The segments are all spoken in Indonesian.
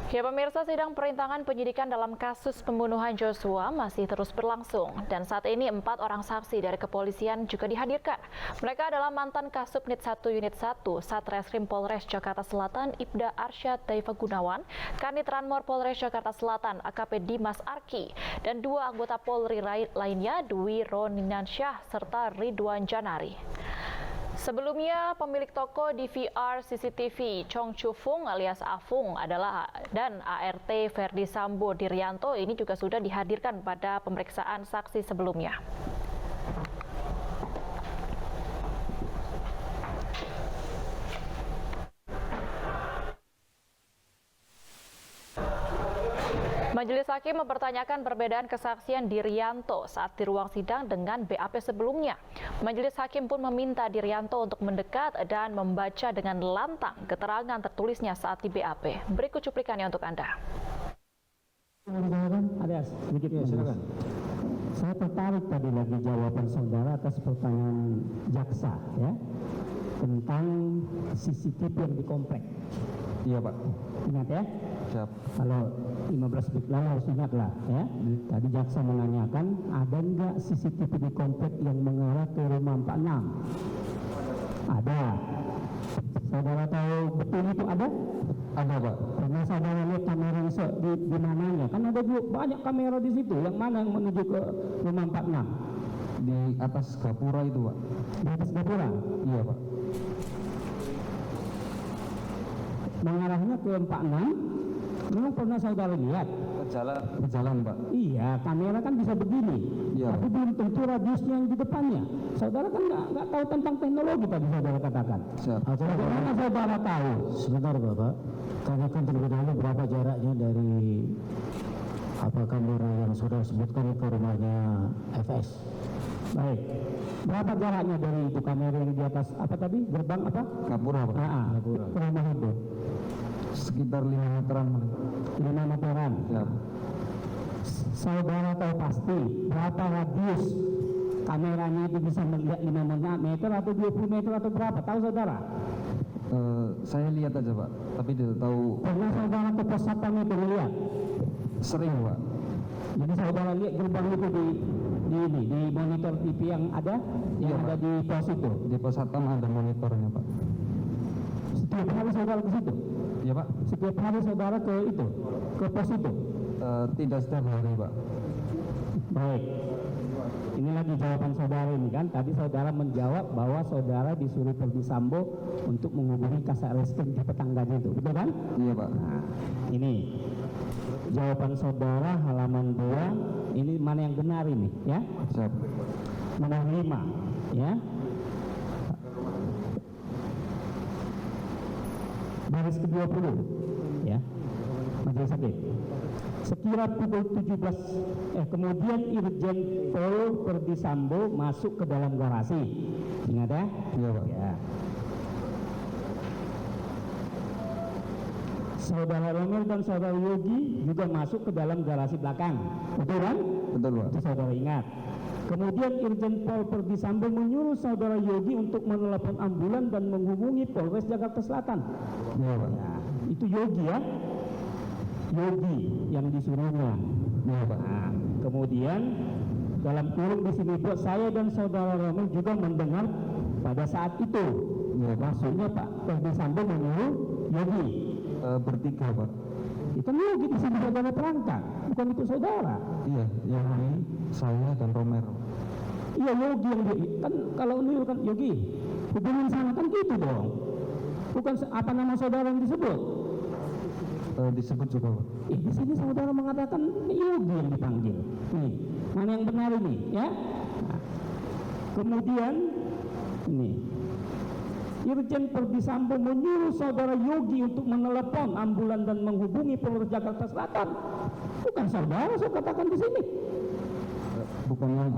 Ya pemirsa, sidang perintangan penyidikan dalam kasus pembunuhan Joshua masih terus berlangsung dan saat ini 4 orang saksi dari kepolisian juga dihadirkan. Mereka adalah mantan Kasubnit 1 Unit 1 Satreskrim Polres Jakarta Selatan Ibda Arsyad Daifa Gunawan, Kanit Ranmor Polres Jakarta Selatan AKP Dimas Arki, dan 2 anggota Polri lainnya Dwi Roninansyah serta Ridwan Janari. Sebelumnya, pemilik toko DVR CCTV Chong Chu Fung alias Afung dan ART Ferdi Sambo Diryanto ini juga sudah dihadirkan pada pemeriksaan saksi sebelumnya. Majelis Hakim mempertanyakan perbedaan kesaksian Diryanto saat di ruang sidang dengan BAP sebelumnya. Majelis Hakim pun meminta Diryanto untuk mendekat dan membaca dengan lantang keterangan tertulisnya saat di BAP. Berikut cuplikannya untuk Anda. Ada sedikit ya, silakan. Saya tertarik tadi lagi jawaban saudara atas pertanyaan jaksa ya tentang CCTV yang di komplek. Iya Pak. Ingat ya? Siap. Kalau 15 menit lalu harus ingat lah ya. Tadi jaksa menanyakan ada enggak CCTV di komplek yang mengarah ke rumah 46? Ada. Saudara tahu betul itu ada? Ada Pak. Karena saudara lihat kamera di mananya? Kan ada juga banyak kamera di situ. Yang mana yang menuju ke rumah 46? Di atas gapura itu Pak. Di atas gapura? Iya Pak. Mengarahnya ke 46. Memang pernah saudara lihat? Berjalan Pak. Iya, kamera kan bisa begini. Iya. Tapi belum tentu radiusnya yang di depannya. Saudara kan nggak tahu tentang teknologi tadi saudara katakan. Siap. Bagaimana saudara tahu? Sebentar Bapak, tanyakan terlebih dahulu berapa jaraknya dari kamera yang saudara sebutkan ke rumahnya FS. Baik. Berapa jaraknya dari itu kamera yang di atas apa tadi? Gerbang apa? Gapura Pak. Gapura. Ke rumah itu. Sekitar 5 meteran. 5 meteran. Siap. Saudara tahu pasti berapa radius kameranya itu bisa melihat 5 meter atau 20 meter atau berapa? Tahu saudara? Saya lihat aja Pak, tapi tidak tahu. Pernah saudara ke pos satpam itu melihat? Sering Pak. Jadi saudara lihat gerbang itu di monitor TV yang ada? Yang Iya, ada Pak. di pos itu? Di pos satpam ada monitornya Pak. Setiap hari saudara ke situ? Iya Pak. Setiap hari saudara ke itu? Ke pos itu? Tidak setiap hari Pak. Baik. Ini lagi jawaban saudara ini kan. Tadi saudara menjawab bahwa saudara disuruh Ferdi Sambo untuk menghubungi Kasatreskrim di tetangganya itu. Betul kan? Iya Pak. Nah, ini jawaban saudara halaman 2. Ini mana yang benar ini ya? Siap. Nomor 5 ya. Baris ke-20 ya. Majelis Hakim. Sekira pukul 17 kemudian Irjen Pol Ferdi Sambo masuk ke dalam garasi. Ingat ya? Iya Pak. Ya. Saudara Romel dan saudara Yogi juga masuk ke dalam garasi belakang. Betul kan? Betul Pak. Itu saudara ingat. Kemudian Irjen Pol Ferdi Sambo menyuruh saudara Yogi untuk menelepon ambulan dan menghubungi Polres Jakarta Selatan. Iya Pak. Ya, itu Yogi ya. Yogi yang disuruhnya. Iya Pak. Nah, kemudian dalam kurung di sini buat saya dan saudara Romel juga mendengar pada saat itu. Iya Pak. Maksudnya Pak Ferdi Sambo menyuruh Yogi. Bertiga Pak. Itu Yogi di sini saudara terangkan, bukan ikut saudara. Iya, yang ini saya dan Romero. Iya Yogi yang kan kalau ini kan Yogi hubungin sana kan gitu dong. Bukan apa nama saudara yang disebut. Disebut juga Pak. Di sini saudara mengatakan Yogi yang dipanggil. Nih, mana yang benar ini ya? Nah, kemudian ini Irjen Ferdi Sambo menyuruh saudara Yogi untuk menelepon ambulan dan menghubungi Polres Jakarta Selatan. Bukan saudara, saya katakan di sini. Bukan yang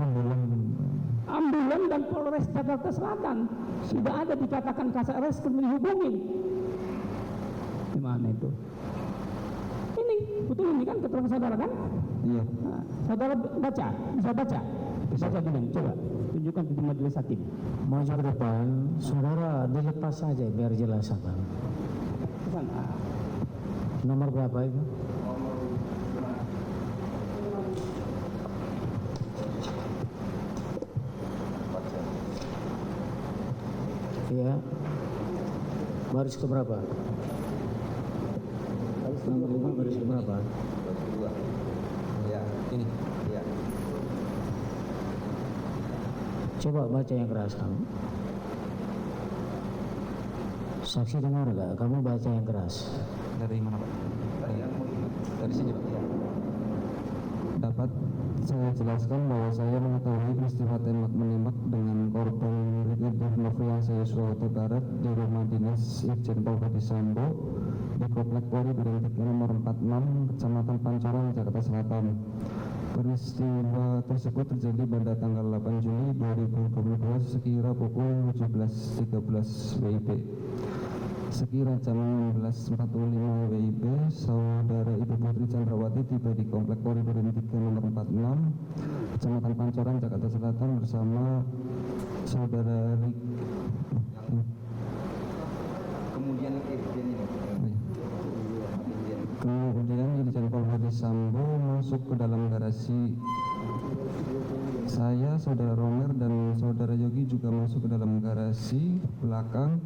Ambulan dan Polres Jakarta Selatan. Tidak ada dikatakan Kasatreskrim dihubungin. Gimana itu? Ini betul ini kan keterangan saudara kan? Iya. Nah, saudara baca, bisa baca? Baca dulu, coba tunjukkan di majelis hakim. Maju ke depan, saudara dilepas saja biar jelas abang. Bukan, Nomor berapa itu? Iya. Baris keberapa? Baris ke-5, baris keberapa? Ya, ini. Ya. Coba baca yang keras kamu. Saksi dengar gak? Kamu baca yang keras. Dari mana, Pak? Dari sini, Pak. Dapat saya jelaskan bahwa saya mengetahui peristiwa tembak-menembak dengan korban Brigadir Nofriansah Yosua Huta Barat di rumah dinas Irjen Pol Verdi Sambo di Komplek Polri Duren 3 nomor 46 Kecamatan Pancoran, Jakarta Selatan. Peristiwa tersebut terjadi pada tanggal 8 Juli 2022 sekira pukul 17.13 WIB. Sekira jam 16.45 WIB, saudara Ibu Putri Chandrawati tiba di Komplek Polri Duren 3 nomor 46, Kecamatan Pancoran, Jakarta Selatan bersama saudara Kemudian Kemudian Irjen Pol Verdi Sambo masuk ke dalam garasi. Saya, saudara Romer dan saudara Yogi juga masuk ke dalam garasi belakang.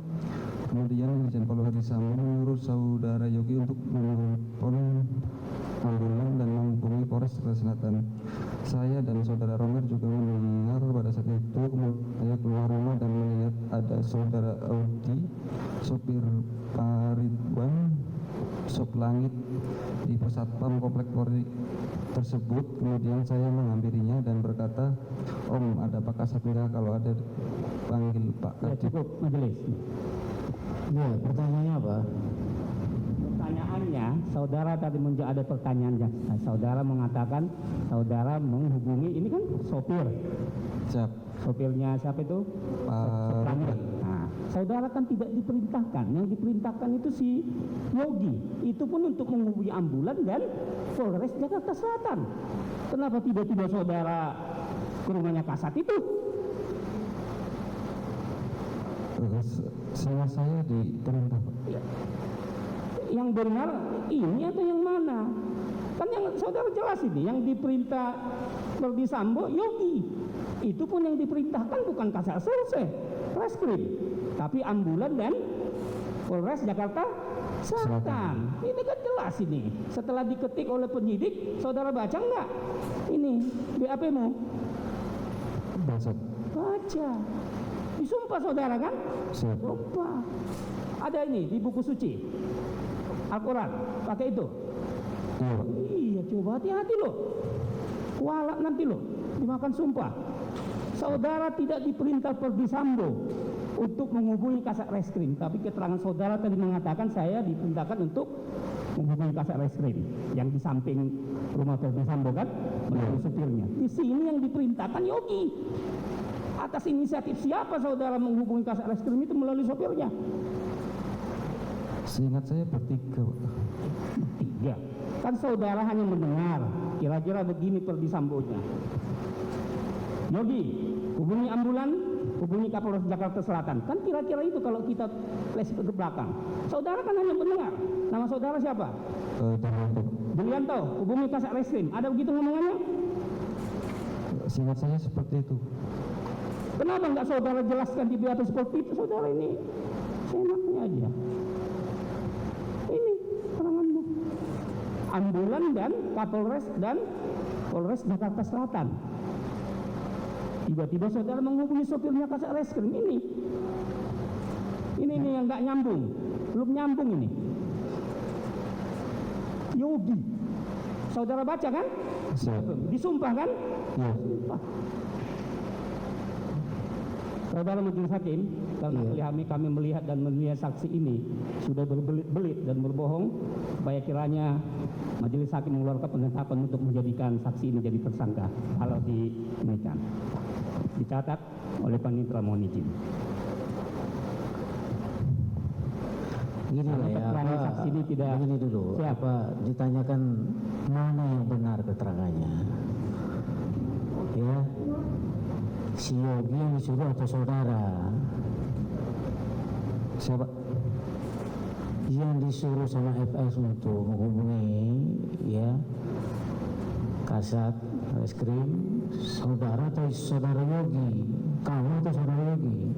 Kemudian Irjen Pol Verdi Sambo menyuruh saudara Yogi untuk menelpon ambulan dan menghubungi Polres Jakarta Selatan. Saya dan saudara Romer juga mendengar pada saat itu. Kemudian saya keluar rumah dan melihat ada saudara Audi, sopir Pak Ridwan, sop langit di Pusatpam Komplek Polri tersebut. Kemudian saya menghampirinya dan berkata, "Om, ada Pak Kasat enggak? Kalau ada panggil Pak Ya, Kadip." cukup majelis. Iya, pertanyaannya apa? Pertanyaannya, saudara tadi ada pertanyaannya. Nah, saudara mengatakan saudara menghubungi, ini kan sopir. Siap. Sopirnya siapa itu? Pak Ridwan. Nah, saudara kan tidak diperintahkan. Yang diperintahkan itu si Yogi. Itu pun untuk menghubungi ambulan dan Polres Jakarta Selatan. Kenapa tiba-tiba saudara ke rumahnya Kasat itu? Saya diperintah, Pak. Yang benar ini atau yang mana? Kan yang saudara jelas ini, yang diperintah Verdi Sambo Yogi. Itu pun yang diperintahkan bukan Kasat Reskrim, tapi ambulan dan Polres Jakarta Selatan. Ini kan jelas ini. Setelah diketik oleh penyidik, saudara baca enggak? Ini BAP-mu. Baca. Baca. Disumpah saudara kan? Siap. Sumpah. Ada ini di buku suci Al-Quran, pakai itu. Iya, Pak. Iya, coba hati-hati loh. Kualat nanti loh, dimakan sumpah. Saudara tidak diperintah Verdi Sambo untuk menghubungi Kasat Reskrim, tapi keterangan saudara tadi mengatakan saya diperintahkan untuk menghubungi Kasat Reskrim yang di samping rumah Verdi Sambo kan, melalui supirnya. Di sini yang diperintahkan Yogi. Atas inisiatif siapa saudara menghubungi Kasat Reskrim itu melalui sopirnya? Seingat saya bertiga, Pak. Tiga. Kan saudara hanya mendengar. Kira-kira begini Verdi Sambonya. Yogi, hubungi ambulan, hubungi Kapolres Jakarta Selatan. Kan kira-kira itu kalau kita flashback ke belakang. Saudara kan hanya mendengar. Nama saudara siapa? Darmanto. Julianto, hubungi Kasat Reskrim. Ada begitu ngomongannya? Seingat saya seperti itu. Kenapa nggak saudara jelaskan di BAP seperti itu? Saudara ini seenaknya aja. Ini keteranganmu. Ambulan dan Kapolres dan Polres Jakarta Selatan. Tiba-tiba saudara menghubungi sopirnya Kasat Reskrim ini. Ini yang nggak nyambung, belum nyambung ini. Yogi, saudara baca kan? Siap. Disumpah kan? Iya. Sumpah. Saudara majelis hakim, karena kami melihat dan melihat saksi ini sudah berbelit-belit dan berbohong, supaya kiranya majelis hakim mengeluarkan penetapan untuk menjadikan saksi ini jadi tersangka. Kalau dinaikkan, dicatat oleh panitera mohon izin. Gini lah ya, keterangan apa, saksi ini tidak begini dulu, siap. apa ditanyakan mana yang benar keterangannya? Ya, si Yogi yang disuruh atau saudara? Siapa? yang disuruh sama FS untuk menghubungi ya Kasat Reskrim saudara atau saudara Yogi? Kamu atau saudara Yogi?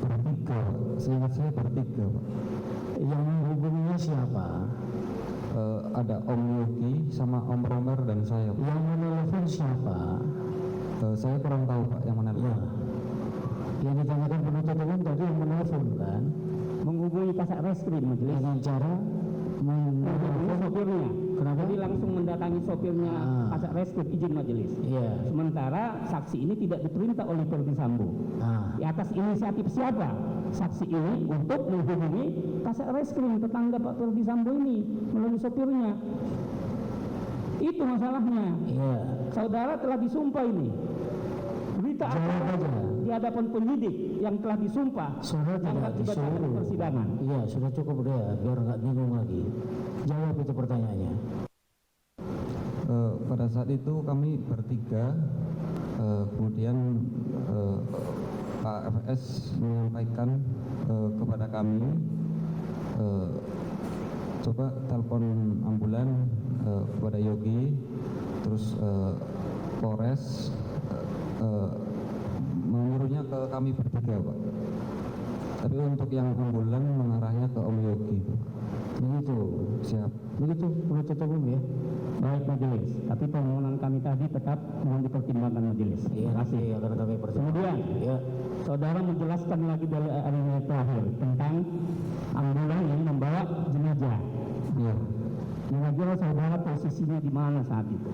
Bertiga, seingat saya bertiga, Pak. Yang menghubunginya siapa? Ada Om Yogi sama Om Romer dan saya, Pak. Yang menelpon siapa? Saya kurang tahu, Pak, yang mana. Ya, yang ditanyakan penuntut umum tadi yang menelpon kan, Menghubungi Kasat Reskrim majelis. dengan cara Menghubungi sopirnya. Kenapa? Jadi langsung mendatangi sopirnya Kasat Reskrim izin majelis. Iya. Sementara saksi ini tidak diperintah oleh Verdi Sambo. Nah, Di atas inisiatif siapa? Saksi ini untuk menghubungi Kasat Reskrim tetangga Pak Verdi Sambo ini melalui sopirnya. Itu masalahnya. iya. Saudara telah disumpah ini. Berita Jawab apa aja. di hadapan penyidik yang telah disumpah Saudara yang tidak dibacakan di disuruh. persidangan. Iya, sudah cukup udah, biar nggak bingung lagi. Jawab itu pertanyaannya. Pada saat itu kami bertiga, kemudian Pak FS menyampaikan kepada kami, coba telepon ambulan kepada Yogi, terus Polres menyuruhnya ke kami bertiga, Pak. Tapi untuk yang ambulan mengarahnya ke Om Yogi, Pak. Begitu. Siap. Begitu penuntut umum ya. Baik majelis, tapi permohonan kami tadi tetap mohon dipertimbangkan majelis. Iya, Terima kasih. nanti akan kami pertimbangkan. Kemudian, Ya. saudara menjelaskan lagi dari alinea terakhir tentang ambulan yang membawa jenazah. Iya. Kira-kira saudara posisinya di mana saat itu?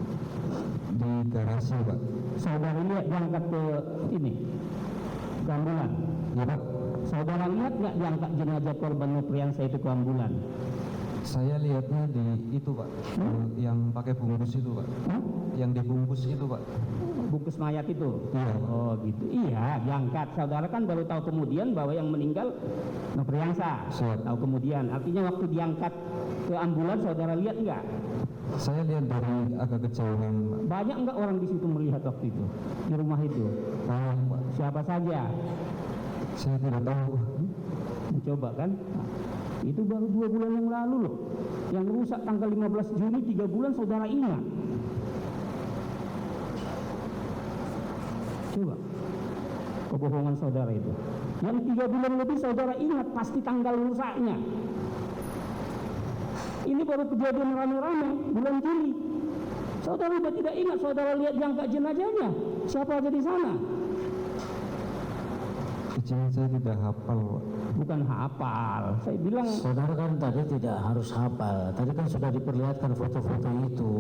Di garasi, Pak. Saudara lihat diangkat ke ini, ke ambulan. Ya, Pak. Saudara lihat nggak diangkat jenazah korban Nofriansa itu ke ambulan? Saya lihatnya di itu, Pak, yang pakai bungkus itu, Pak. Hah? Yang dibungkus itu, Pak. Bungkus mayat itu? Iya. Oh gitu. Iya, diangkat. Saudara kan baru tahu kemudian bahwa yang meninggal Nofriansa. Siap. Tahu kemudian. Artinya waktu diangkat ke ambulan saudara lihat nggak? Saya lihat dari agak kejauhan, Pak. Banyak nggak orang di situ melihat waktu itu di rumah itu? Banyak, Pak. Siapa saja? Saya tidak tahu. Coba kan? Nah, itu baru 2 bulan yang lalu loh. Yang rusak tanggal 15 Juni 3 bulan saudara ingat. Coba kebohongan saudara itu. Yang 3 bulan lebih saudara ingat pasti tanggal rusaknya. Ini baru kejadian rame-rame bulan Juli. Saudara sudah tidak ingat, saudara lihat diangkat jenazahnya. Siapa aja di sana? Izin saya tidak hafal, Pak. Bukan hafal. Saya bilang Saudara kan tadi tidak harus hafal. Tadi kan sudah diperlihatkan foto-foto itu.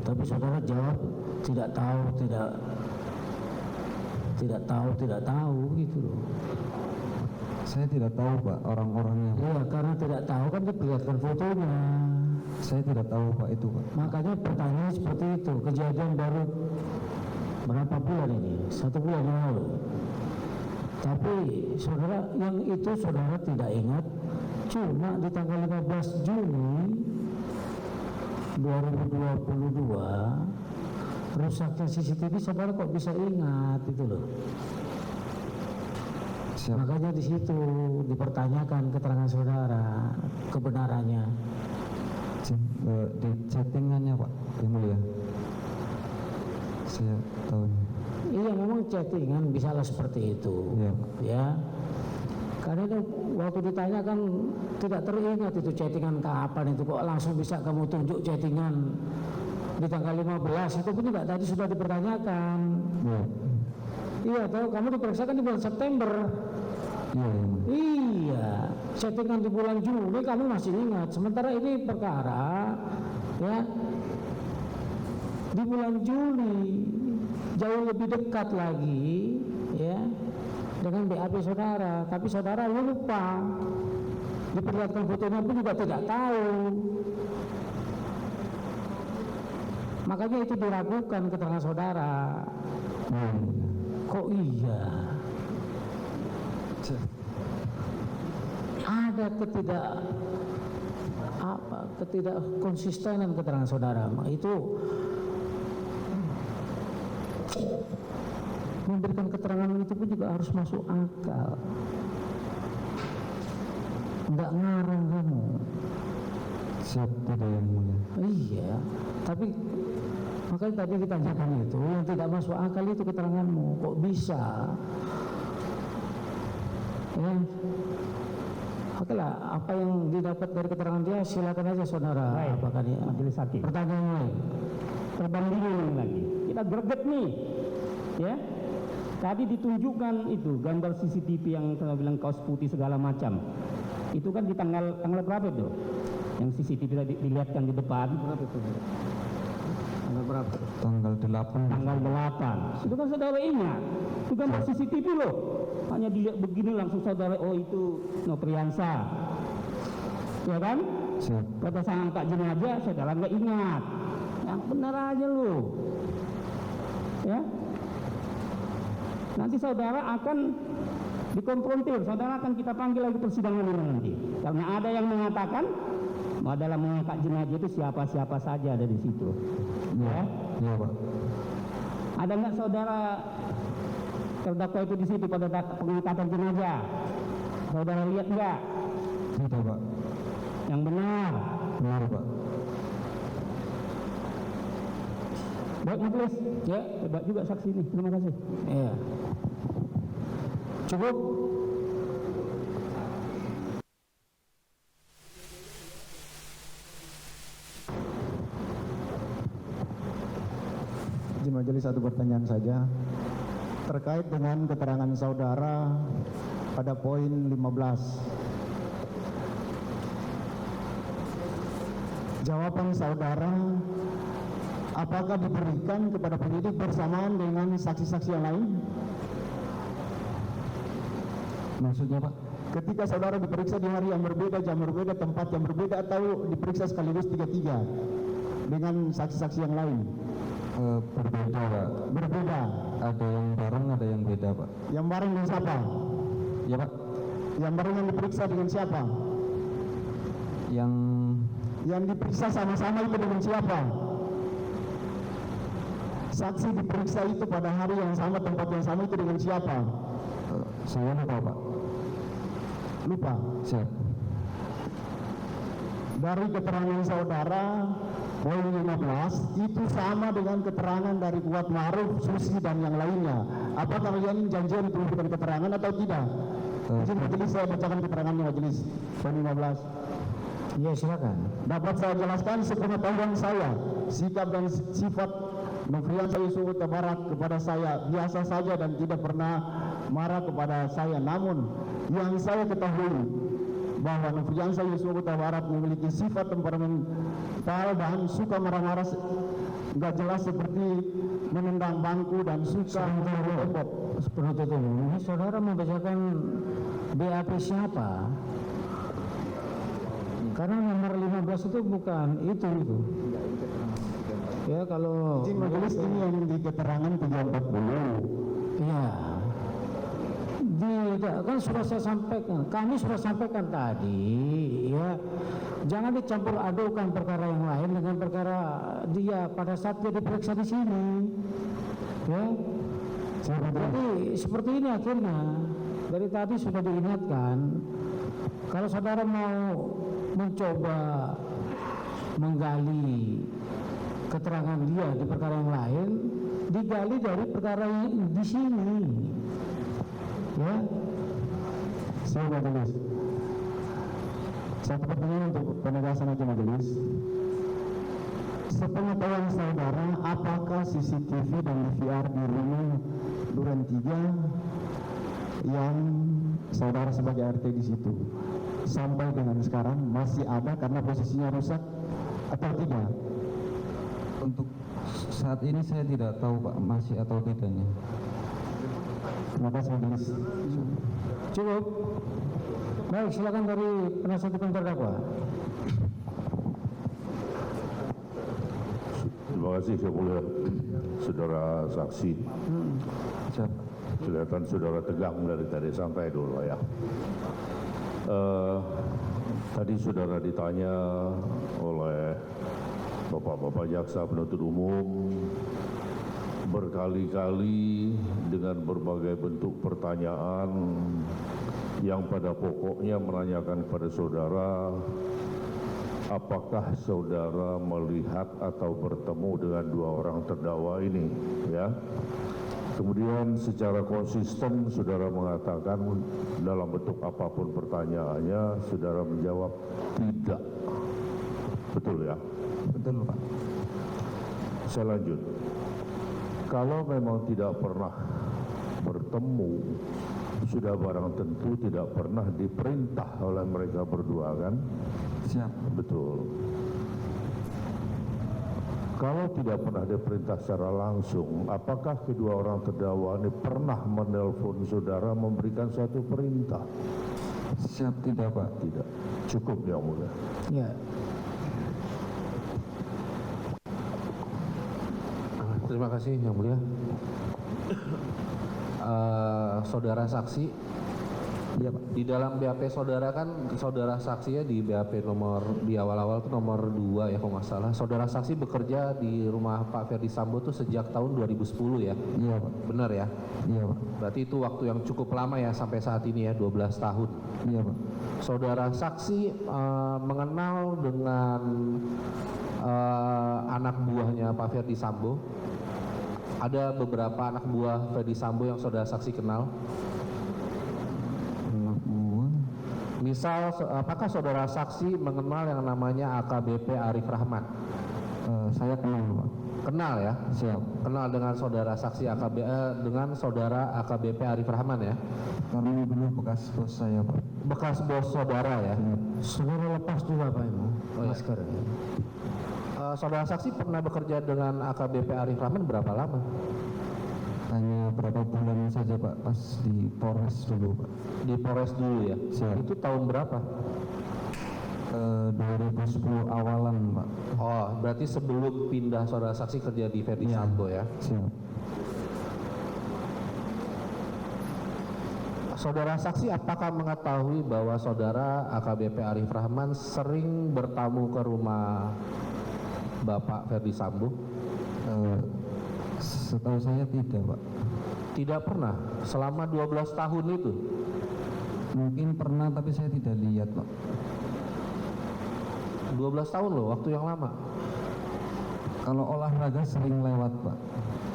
Tapi saudara jawab tidak tahu, tidak tahu gitu loh. Saya tidak tahu, Pak, orang-orangnya. Iya, karena tidak tahu kan diperlihatkan fotonya. Saya tidak tahu, Pak, itu, Pak. Makanya pertanyaan seperti itu. Kejadian baru berapa bulan ini? 1 bulan yang lalu. Tapi saudara yang itu saudara tidak ingat. Cuma di tanggal 15 Juni 2022 rusaknya CCTV saudara kok bisa ingat itu loh. Siap. Makanya di situ dipertanyakan keterangan saudara kebenarannya. Di chattingannya, Pak, yang mulia. Saya tahu. Iya memang chattingan bisalah seperti itu. Iya. Ya. Karena itu waktu ditanyakan tidak teringat itu chattingan kapan itu kok langsung bisa kamu tunjuk chattingan di tanggal 15 itu pun juga tadi sudah dipertanyakan. Iya. Iya tahu kamu diperiksakan di bulan September. Iya, yang mulia. Iya, chattingan di bulan Juli kamu masih ingat. Sementara ini perkara ya di bulan Juli jauh lebih dekat lagi ya dengan BAP saudara. Tapi saudara lupa. Diperlihatkan fotonya pun juga tidak tahu. Makanya itu diragukan keterangan saudara. Kok iya? Ada ketidakkonsistenan keterangan saudara. Itu memberikan keterangan itu pun juga harus masuk akal. Enggak ngarang kamu. Siap, tidak yang mulia. Iya, tapi makanya tadi ditanyakan itu yang tidak masuk akal itu keteranganmu, kok bisa? Ya, oke lah, apa yang didapat dari keterangan dia silakan aja saudara. Baik, Apakah dia majelis hakim. pertanyaan lain? Terbandingin lagi. Kita greget nih, ya. Tadi ditunjukkan itu gambar CCTV yang saya bilang kaos putih segala macam. Itu kan di tanggal berapa itu? Yang CCTV tadi dilihatkan di depan. Berapa itu? Tanggal berapa? Tanggal 8. Tanggal 8. Itu kan saudara ingat. Itu gambar CCTV loh. Hanya dilihat begini langsung saudara, oh itu Nofriansah. Ya kan? Siap. Pada saat angkat jenazah saudara nggak ingat. Yang benar aja lo. Ya. Nanti saudara akan dikonfrontir, saudara akan kita panggil lagi persidangan ini nanti. Karena ada yang mengatakan bahwa dalam mengangkat jenazah itu siapa-siapa saja ada di situ. Ya. Iya, Pak. Ada nggak saudara terdakwa itu di situ pada pengangkatan jenazah? Saudara lihat nggak? Tidak, Pak. Yang benar. Benar, Pak. Baik majelis, ya hebat juga saksi ini. Terima kasih. Iya. Cukup? Izin majelis satu pertanyaan saja terkait dengan keterangan saudara pada poin 15. Jawaban saudara apakah diberikan kepada penyidik bersamaan dengan saksi-saksi yang lain? Maksudnya, Pak? Ketika saudara diperiksa di hari yang berbeda, jam berbeda, tempat yang berbeda, atau diperiksa sekaligus 3-3 dengan saksi-saksi yang lain? Berbeda, Pak. Berbeda. Ada yang bareng, ada yang beda, Pak. Yang bareng dengan siapa? Ya, Pak. Yang bareng yang diperiksa dengan siapa? Yang diperiksa sama-sama itu dengan siapa? Saksi diperiksa itu pada hari yang sama, tempat yang sama itu dengan siapa? Saya lupa, Pak. Lupa. Siap. Dari keterangan saudara poin 15 itu sama dengan keterangan dari Kuat Ma'ruf, Susi dan yang lainnya. Apakah kalian janjian untuk memberikan keterangan atau tidak? Izin majelis saya bacakan keterangannya majelis. Poin 15. Iya, silakan. Dapat saya jelaskan sepengetahuan saya, sikap dan sifat Nofriansah Yusuf Huta Barat kepada saya biasa saja dan tidak pernah marah kepada saya. Namun yang saya ketahui bahwa Nofriansah Yusuf Huta Barat memiliki sifat temperamental dan suka marah-marah nggak jelas seperti menendang bangku dan suka tembok. Penuntut umum, ini saudara membacakan BAP siapa? Karena nomor 15 itu bukan itu. Ya, kalau Izin majelis ini yang di keterangan 340. iya. Tidak, kan sudah saya sampaikan. Kami sudah sampaikan tadi, ya. Jangan dicampur adukan perkara yang lain dengan perkara dia pada saat dia diperiksa di sini. Ya. Jadi seperti ini akhirnya. Dari tadi sudah diingatkan. Kalau saudara mau mencoba menggali keterangan dia di perkara yang lain, digali dari perkara yang di sini. Ya. Saya majelis. Satu pertanyaan untuk penegasan aja majelis. Sepengetahuan saudara, apakah CCTV dan DVR di rumah Duren 3 yang saudara sebagai RT di situ sampai dengan sekarang masih ada karena posisinya rusak atau tidak? Untuk saat ini saya tidak tahu, Pak, masih atau tidaknya. Terima kasih majelis. Cukup. Baik, silakan dari penasihat hukum terdakwa. Terima kasih yang mulia saudara saksi. Siap. Kelihatan saudara tegang dari tadi sampai dulu ya. Tadi saudara ditanya oleh Bapak-bapak jaksa penuntut umum berkali-kali dengan berbagai bentuk pertanyaan yang pada pokoknya menanyakan kepada saudara apakah saudara melihat atau bertemu dengan dua orang terdakwa ini, ya. Kemudian secara konsisten saudara mengatakan dalam bentuk apapun pertanyaannya, saudara menjawab tidak. Betul ya? Betul, Pak. Saya lanjut. Kalau memang tidak pernah bertemu, sudah barang tentu tidak pernah diperintah oleh mereka berdua, kan? Siap. Betul. Kalau tidak pernah diperintah secara langsung, apakah kedua orang terdakwa ini pernah menelpon saudara memberikan suatu perintah? Siap, tidak, Pak. Tidak. Cukup, Yang Mulia. Ya, Terima kasih Yang Mulia. Saudara saksi, Iya, Pak. di dalam BAP saudara kan saudara saksi ya di BAP nomor di awal-awal itu nomor 2 ya kalau nggak salah. Saudara saksi bekerja di rumah Pak Ferdi Sambo itu sejak tahun 2010 ya. Iya, Pak. Benar ya? Iya, Pak. Berarti itu waktu yang cukup lama ya sampai saat ini ya 12 tahun. Iya, Pak. Saudara saksi mengenal dengan anak buahnya Pak Ferdi Sambo. Ada beberapa anak buah Ferdi Sambo yang saudara saksi kenal. Anak buah. Misal, apakah saudara saksi mengenal yang namanya AKBP Arif Rahman? Saya kenal, Pak. Kenal ya? Siap. Kenal dengan saudara saksi dengan saudara AKBP Arif Rahman ya? Karena dulu bekas bos saya, Pak. Bekas bos saudara ya? saudara lepas juga Pak Emo, Oh, ya. masker. Saudara saksi pernah bekerja dengan AKBP Arif Rahman berapa lama? Hanya berapa bulan saja, Pak, pas di Polres dulu, Pak. Di Polres dulu ya? Siap. Itu tahun berapa? 2010 awalan, Pak. Oh, berarti sebelum pindah saudara saksi kerja di Ferdi Iya. Sambo ya? Siap. Saudara saksi apakah mengetahui bahwa saudara AKBP Arif Rahman sering bertamu ke rumah Bapak Ferdi Sambo? Setahu saya tidak, Pak. Tidak pernah selama 12 tahun itu. Mungkin pernah, tapi saya tidak lihat, Pak. 12 tahun loh, waktu yang lama. Kalau olahraga sering lewat, Pak.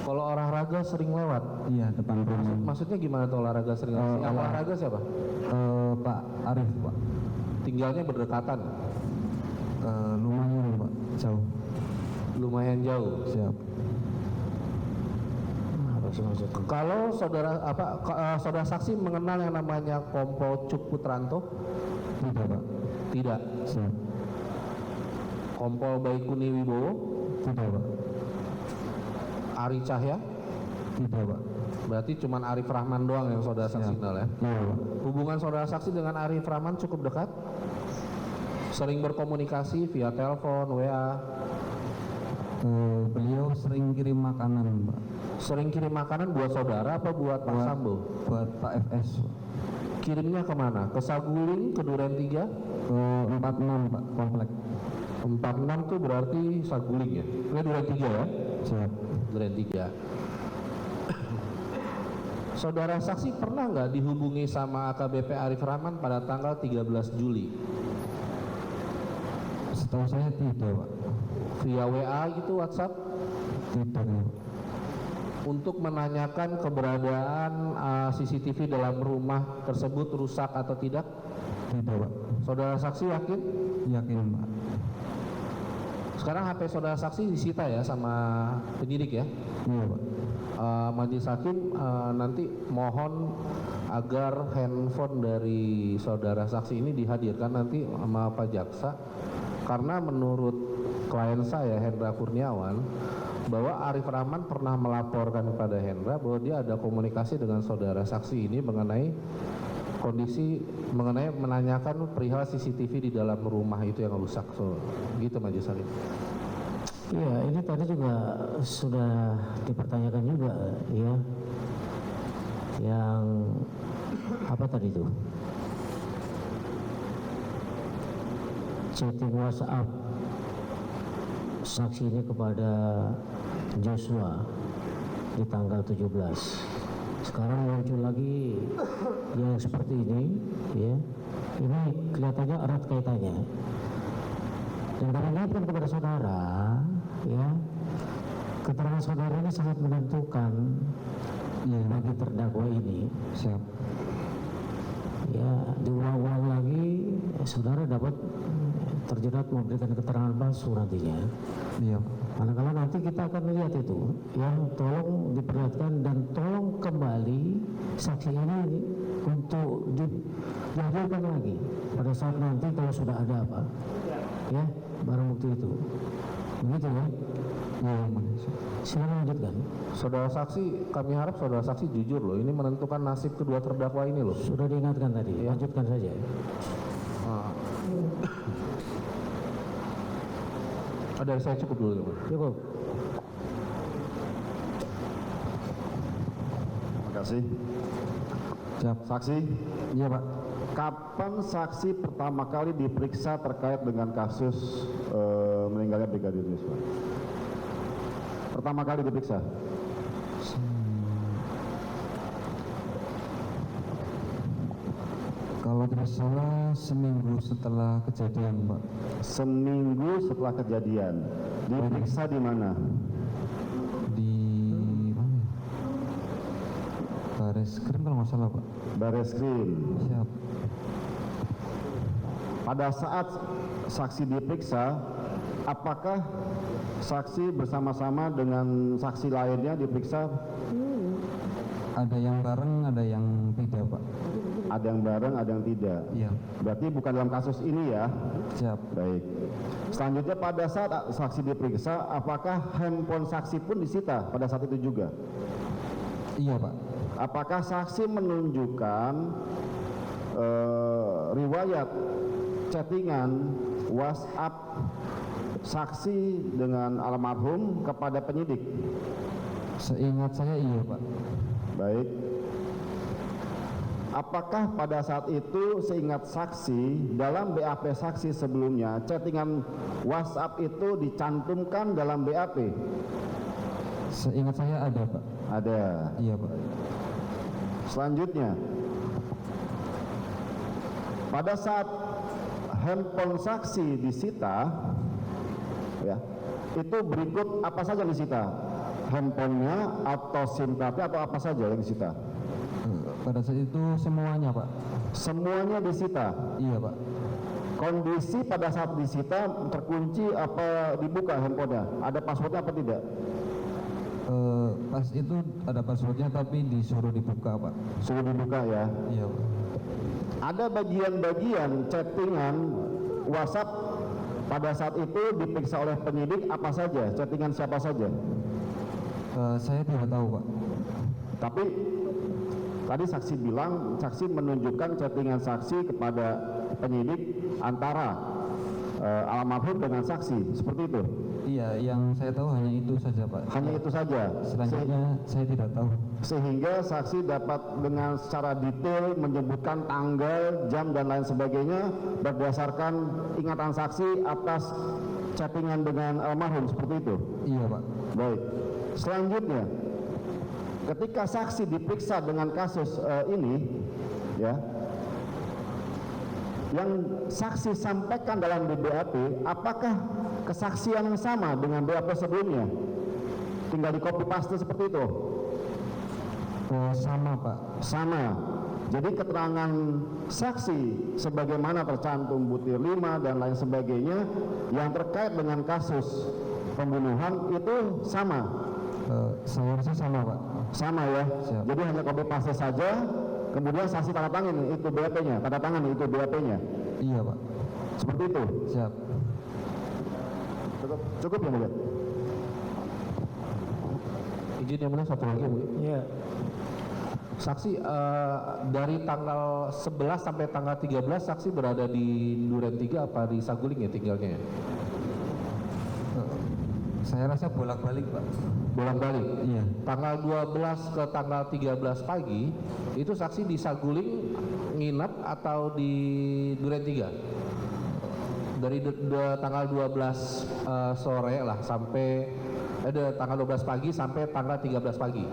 Kalau olahraga sering lewat. Iya, depan rumah. Maksudnya gimana tuh olahraga sering lewat? Yang olahraga siapa? Pak Arif, Pak. Tinggalnya berdekatan, Lumayan, Pak. Jauh. lumayan jauh. Siap. Apa sih maksudnya? Kalau saudara saksi mengenal yang namanya Kompol Cuk Putranto? Tidak, Pak. Tidak. Siap. Kompol Baikuni Wibowo? Tidak, Pak. Ari Cahya? Tidak, Pak. Berarti cuman Arif Rahman doang yang saudara saksi kenal ya? Iya, Pak. Hubungan saudara saksi dengan Arif Rahman cukup dekat? Sering berkomunikasi via telepon, WA? Beliau sering kirim makanan, Pak. Sering kirim makanan buat saudara apa buat Pak Sambo? Buat Pak FS, Pak. Kirimnya kemana? Ke Saguling, ke Duren 3? Ke 46, Pak, komplek. 46 tuh berarti Saguling ya? Ini Duren 3 ya? Siap. Duren 3. Saudara saksi pernah nggak dihubungi sama AKBP Arif Rahman pada tanggal 13 Juli? Setahu saya tidak, Pak. Via WA gitu, WhatsApp? Tidak, Pak. Untuk menanyakan keberadaan CCTV dalam rumah tersebut rusak atau tidak? Tidak, Pak. Saudara saksi yakin? Yakin, Pak. Sekarang HP saudara saksi disita ya sama penyidik ya? Iya, Pak. Majelis hakim nanti mohon agar handphone dari saudara saksi ini dihadirkan nanti sama Pak Jaksa, karena menurut klien saya Hendra Kurniawan bahwa Arif Rahman pernah melaporkan kepada Hendra bahwa dia ada komunikasi dengan saudara saksi ini mengenai kondisi, mengenai menanyakan perihal CCTV di dalam rumah itu yang rusak. So, gitu Majelis Hakim. Iya, ini tadi juga sudah dipertanyakan juga ya. Yang apa tadi itu? Chatting WhatsApp saksi ini kepada Joshua di tanggal 17. Sekarang muncul lagi yang seperti ini ya. Ini kelihatannya erat kaitannya. Dan kami ingatkan kepada saudara, ya, keterangan saudara ini sangat menentukan bagi terdakwa ini. Siap. Ya, diulang-ulang lagi, saudara dapat terjerat memberikan keterangan palsu nantinya. Iya. Manakala nanti kita akan melihat itu, yang tolong diperlihatkan dan tolong kembali saksi ini untuk dihadirkan lagi pada saat nanti kalau sudah ada apa, ya, barang bukti itu. Begitu ya? Iya. Silakan lanjutkan. Saudara saksi, kami harap saudara saksi jujur loh, ini menentukan nasib kedua terdakwa ini loh. Sudah diingatkan tadi, lanjutkan saja. Dari saya cukup dulu. Cukup. Terima kasih. Siap. Saksi, Iya Pak. kapan saksi pertama kali diperiksa terkait dengan kasus meninggalnya Brigadir Yosua? Pertama kali diperiksa? Kalau tidak salah seminggu setelah kejadian Pak. Seminggu setelah kejadian. Diperiksa di mana? Di mana? Bareskrim kalau nggak salah Pak. Bareskrim. Siap. Pada saat saksi diperiksa, apakah saksi bersama-sama dengan saksi lainnya diperiksa? Ada yang bareng, ada yang tidak Pak. Ada yang bareng, ada yang tidak. Iya. Berarti bukan dalam kasus ini ya? Siap. Baik. Selanjutnya pada saat saksi diperiksa, apakah handphone saksi pun disita pada saat itu juga? Iya Pak. Apakah saksi menunjukkan riwayat chattingan WhatsApp saksi dengan almarhum kepada penyidik? Seingat saya iya Pak. Baik. Apakah pada saat itu seingat saksi dalam BAP saksi sebelumnya chattingan WhatsApp itu dicantumkan dalam BAP? Seingat saya ada Pak. Ada. Iya Pak. Selanjutnya, pada saat handphone saksi disita, ya, itu berikut apa saja yang disita? Handphonenya atau SIM cardnya atau apa saja yang disita? Pada saat itu semuanya Pak. Semuanya disita. Iya Pak. Kondisi pada saat disita terkunci apa dibuka handphonenya? Ada passwordnya apa tidak? Pas itu ada passwordnya tapi disuruh dibuka Pak. Suruh dibuka ya. Iya Pak. Ada bagian-bagian chattingan WhatsApp pada saat itu diperiksa oleh penyidik apa saja? Chattingan siapa saja? Saya tidak tahu Pak. Tapi tadi saksi bilang, saksi menunjukkan chattingan saksi kepada penyidik antara almarhum dengan saksi, seperti itu? Iya, yang saya tahu hanya itu saja Pak. Hanya itu saja? Selanjutnya saya tidak tahu. Sehingga saksi dapat dengan secara detail menyebutkan tanggal, jam, dan lain sebagainya berdasarkan ingatan saksi atas chattingan dengan almarhum, seperti itu? Iya Pak. Baik. Selanjutnya, ketika saksi diperiksa dengan kasus ini, ya, yang saksi sampaikan dalam BAP, apakah kesaksian yang sama dengan BAP sebelumnya? Tinggal di copy paste seperti itu? Sama Pak. Sama. Jadi keterangan saksi sebagaimana tercantum butir 5 dan lain sebagainya yang terkait dengan kasus pembunuhan itu sama. Saya rasa sama Pak. Sama ya. Siap. Jadi hanya copy paste saja, kemudian saksi tanda tangan itu BAP-nya, tanda tangan itu BAP-nya. Iya Pak. Seperti itu. Siap. Cukup ya Mulia? Izin yang mulia satu lagi Bu. Iya. Saksi dari tanggal 11 sampai tanggal 13 saksi berada di Duren 3 apa di Saguling ya tinggalnya ya? Saya rasa bolak-balik Pak. Bolak-balik. Iya. Tanggal 12 ke tanggal 13 pagi itu saksi di Saguling nginep atau di Duren 3? Dari tanggal 12 sore lah sampai tanggal 12 pagi sampai tanggal 13 pagi.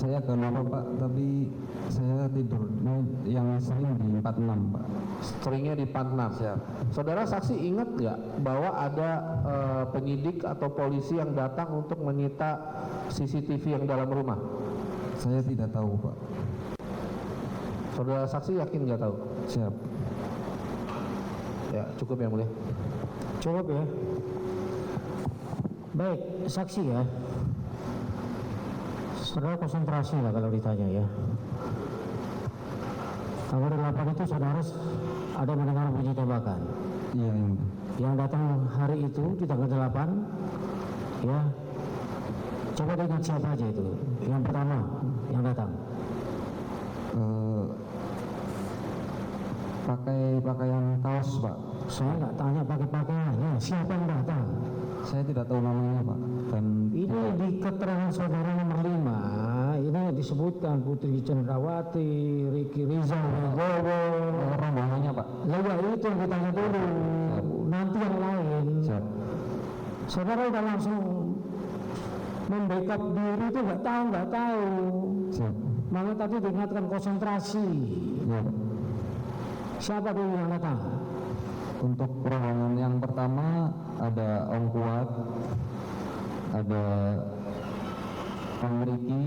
Saya agak lupa Pak, tapi saya tidur yang sering di 46 Pak. Seringnya di 46. Siap. Saudara saksi ingat nggak bahwa ada penyidik atau polisi yang datang untuk menyita CCTV yang dalam rumah? Saya tidak tahu Pak. Saudara saksi yakin nggak tahu? Siap. Ya cukup yang mulia. Cukup ya. Baik, saksi ya. Saudara konsentrasi lah kalau ditanya ya. Tanggal 8 itu saudara ada mendengar bunyi tembakan. Iya yang mulia. Yang datang hari itu di tanggal 8 ya. Coba ingat siapa aja itu. Yang pertama yang datang. Pakai pakaian kaos Pak. Saya nggak tanya pakai pakaiannya, siapa yang datang. Saya tidak tahu namanya Pak. Dan Ini di keterangan saudara nomor 5, ini disebutkan Putri Cendrawati, Ricky Rizal, Wibowo. rombongannya Pak. Lah ya itu yang ditanya dulu, nanti yang lain. Siap. Saudara udah langsung membackup diri itu nggak tahu. Siap. Makanya tadi diingatkan konsentrasi. Iya Pak. Siapa dulu yang datang? Untuk rombongan yang pertama ada Om Kuat, ada Om Riki,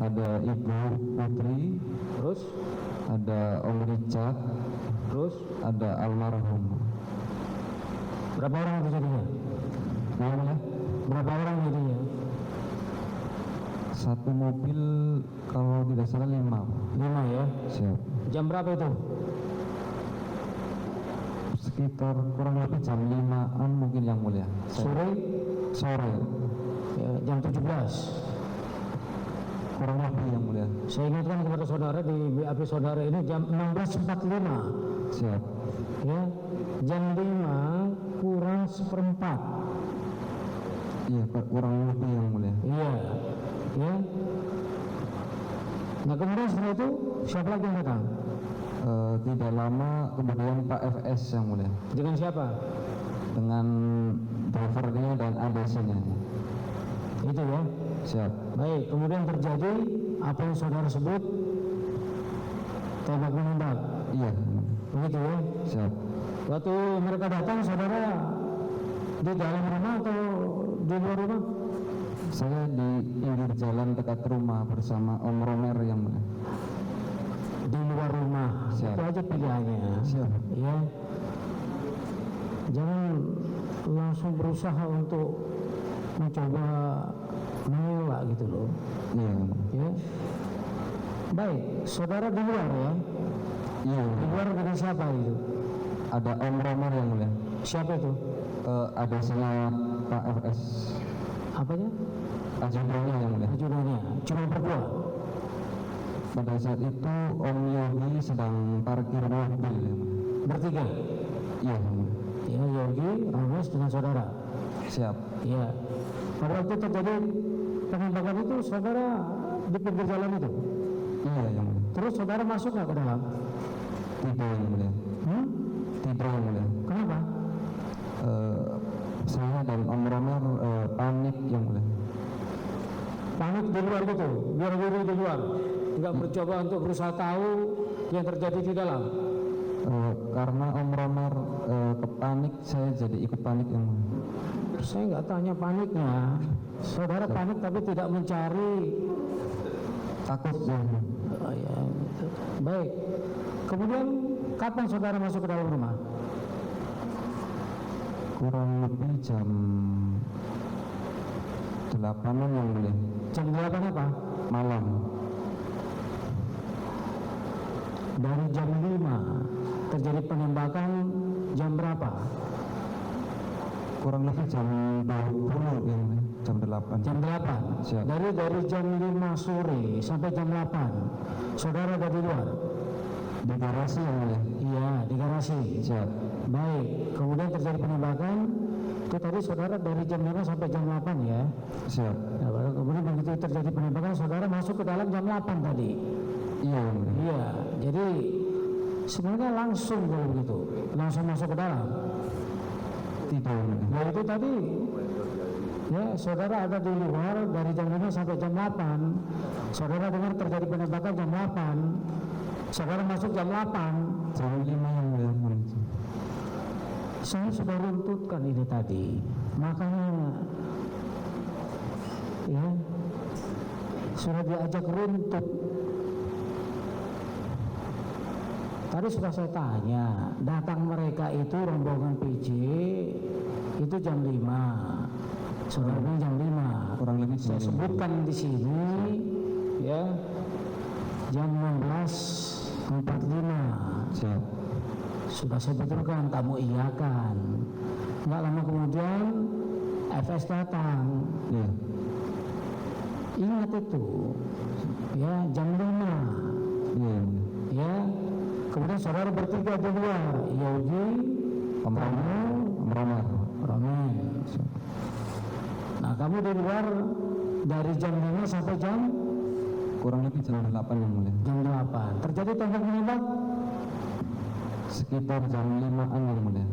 ada Ibu Putri, Terus, ada Om Richard, terus ada almarhum. berapa orang itu jadinya? Namanya Berapa orang jadinya? satu mobil kalau tidak salah 5. 5 ya. Siap. Jam berapa itu? Sekitar kurang lebih jam 5-an mungkin yang mulia. Sore. Ya, jam 17. Kurang lebih yang mulia. Saya ingatkan kepada saudara di BAP saudara ini jam 16.45. Siap. Ya, jam 5 kurang seperempat. Iya Pak, kurang lebih yang mulia. Iya, ya. Nah kemudian setelah itu siapa lagi yang datang? Tidak lama kemudian Pak FS yang mulia. Dengan siapa? Dengan drivernya dan ADC-nya. Itu ya. Siap. Baik, kemudian terjadi apa yang saudara sebut tembak menembak. Iya. Begitu ya. Siap. Waktu mereka datang saudara di dalam rumah atau di luar rumah? Saya di pinggir jalan dekat rumah bersama Om Romer yang mulia. Di luar rumah. Siap. Itu aja pilihannya. Siap. Ya. Jangan langsung berusaha untuk mencoba mengelak gitu loh. Iya. Ya. Baik, saudara di luar ya. Iya. Di luar dengan siapa itu? Ada Om Romer yang mulia. Siapa itu? ADC-nya Pak FS. Apanya? Ajudannya yang mulia. Ajudannya. Cuma berdua. Pada saat itu Om Yogi sedang parkir mobil yang mulia. Bertiga. Iya yang mulia. Ya, Yogi, Romes dengan saudara. Siap. Ya. Pada waktu terjadi penembakan itu saudara di pinggir jalan itu. Iya yang mulia. Terus saudara masuk nggak ke dalam? Tidak yang mulia. Tidak yang mulia. Kenapa? Saya dan Om Romer panik yang mulia. Panik di luar gitu, biar-biar di luar. Nggak mencoba untuk berusaha tahu yang terjadi di dalam. Karena Om Romer kepanik, saya jadi ikut panik yang mulia. Saya nggak tanya paniknya. Saudara panik tapi tidak mencari. Takut yang mulia. Oh, ya. Baik. Kemudian kapan saudara masuk ke dalam rumah? Kurang lebih jam 8-an yang mulia. Jam 8 apa? Malam. Dari jam 5 terjadi penembakan jam berapa? Kurang lebih jam 20 yang mulia. Jam 8. Jam 8. Siap. Dari jam 5 sore sampai jam 8 saudara ada di luar? Di garasi yang mulia. Iya, di garasi. Siap. Baik, kemudian terjadi penembakan. Itu tadi saudara dari jam 5 sampai jam 8 ya. Siap. Nah, baru kemudian begitu terjadi penembakan saudara masuk ke dalam jam 8 tadi. Iya yang mulia. Iya, jadi sebenarnya langsung kalau begitu, langsung masuk ke dalam. Tidak yang mulia. Ya itu tadi Ya, saudara ada di luar dari jam 5 sampai jam 8. Saudara dengar terjadi penembakan jam 8. Saudara masuk jam 8. Jam 5 yang mulia. Saya sudah runtutkan ini tadi. Makanya ya sudah diajak runtut. Tadi sudah saya tanya, datang mereka itu rombongan PJ itu jam 5. Saudara bilang jam 5. Kurang lebih Saya jam 5. sebutkan di sini ya jam 16.45. Siap. Sudah saya betulkan, kamu iyakan. Nggak lama kemudian FS datang. Iya. Ingat itu, ya jam 5. Iya. Ya, kemudian saudara bertiga di luar, Yogi, Om Romar. Romen. Nah, kamu di luar dari jam 5 sampai jam Kurang lebih jam 8 yang mulia. jam 8. Terjadi tembak menembak Sekitar jam 5-an yang mulia.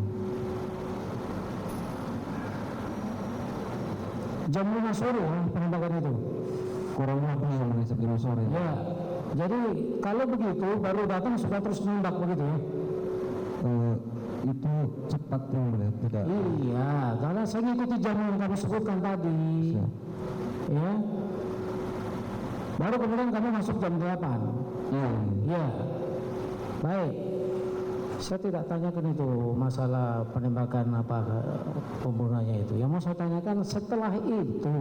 jam 5 sore ya, penembakan itu. Kurang lebih yang mulia sebelum sore. Ya, jadi kalau begitu baru datang sudah terus nembak begitu ya. Itu cepat yang mulia, tidak. Iya, karena saya ngikuti jam yang kamu sebutkan tadi. Siap. Ya. Baru kemudian kamu masuk jam 8. Iya. Ya. Baik. Saya tidak tanyakan itu masalah penembakan apa pembunuhannya itu. Yang mau saya tanyakan setelah itu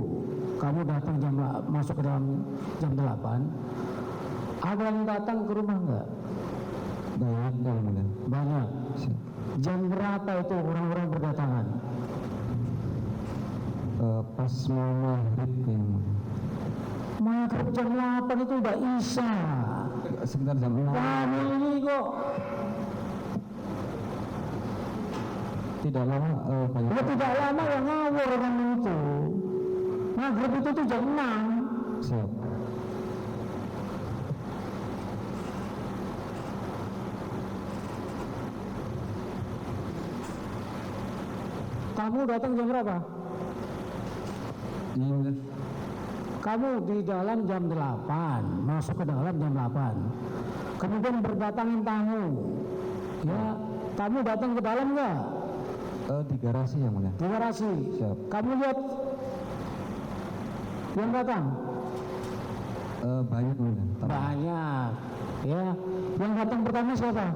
kamu datang masuk ke dalam jam 8. Ada yang datang ke rumah enggak? Banyak yang mulia. Banyak. Siap. Jam berapa itu orang-orang berdatangan? Pas mau maghrib yang mulia. Maghrib jam 8 itu udah isya. Sekitar jam 6. Kamu ini kok Tidak lama banyak. ya tidak lama yang ngawur orang itu. Maghrib itu tuh jam 6. Siap. Kamu datang jam berapa? Iya mulia. Kamu di dalam jam 8, masuk ke dalam jam 8. Kemudian berdatangan tamu. Ya, kamu datang ke dalam enggak? Di garasi yang mulia. Di garasi. Siap. Kamu lihat yang datang? Banyak mulia. Banyak. Ya, yang datang pertama siapa?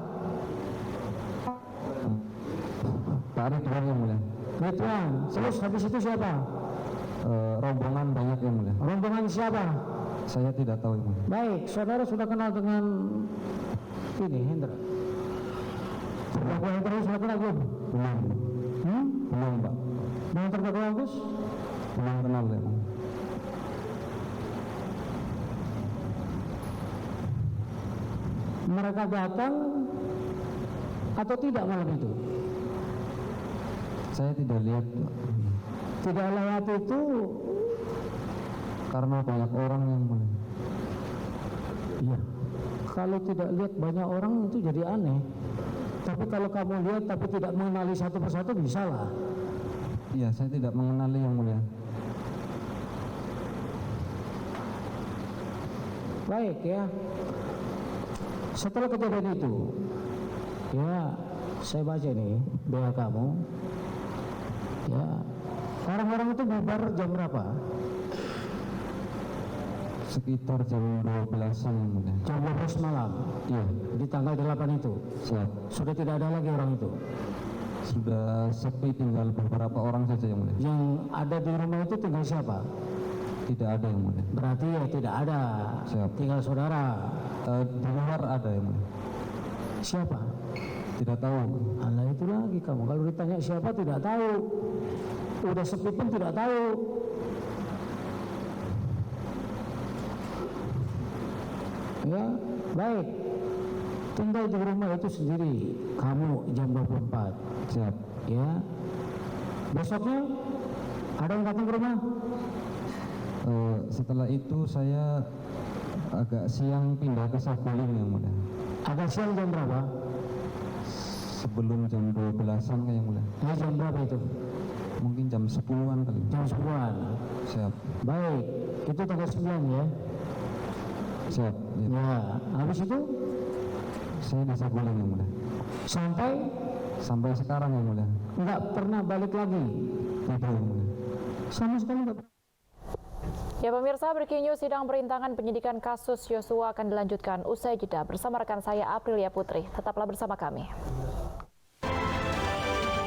Pak Ridwan yang mulia. Ridwan. Terus habis itu siapa? Rombongan banyak yang mulia. Rombongan siapa? Saya tidak tahu yang mulia. Baik, saudara sudah kenal dengan ini Hendra. Terdakwa Hendra sudah kenal belum? Belum. Belum Pak. Dengan terdakwa Agus? Belum kenal ya. Mereka datang atau tidak malam itu? Saya tidak lihat Pak. Tidak lewat itu. Karena banyak orang yang mulia. Iya. Kalau tidak lihat banyak orang itu jadi aneh. Tapi kalau kamu lihat tapi tidak mengenali satu persatu bisa lah. Iya, saya tidak mengenali yang mulia. Baik ya. Setelah kejadian itu, ya saya baca nih doa kamu. Ya, orang-orang itu bubar jam berapa? Sekitar jam 12-an yang mulia. Jam 12 malam. Iya. Di tanggal 8 itu. Siap. Sudah tidak ada lagi orang itu. Sudah sepi, tinggal beberapa orang saja yang mulia. Yang ada di rumah itu tinggal siapa? Tidak ada yang mulia. Berarti ya tidak ada. Siap. Tinggal saudara. Di luar ada yang mulia. Siapa? Tidak tahu. Alah itu lagi kamu. Kalau ditanya siapa tidak tahu. Udah sepi pun tidak tahu. Ya, baik. Tinggal di rumah itu sendiri. Kamu jam 24. Siap. Ya. Besoknya ada yang datang ke rumah? Setelah itu saya agak siang pindah ke Saguling yang mulia. Agak siang jam berapa? sebelum jam 12-an kayak yang mulia. Jam berapa itu? Mungkin jam 10-an kali. Jam 10-an. Siap. Baik, itu tanggal 9 ya. Siap. Ya. Ya, habis itu Saya di Saguling yang mulia. sampai Sekarang yang mulia. nggak pernah balik lagi. Tidak yang mulia. Sama sekali nggak pernah. Ya pemirsa, breaking news sidang perintangan penyidikan kasus Yosua akan dilanjutkan usai jeda. Bersama rekan saya Aprilia Putri. Tetaplah bersama kami.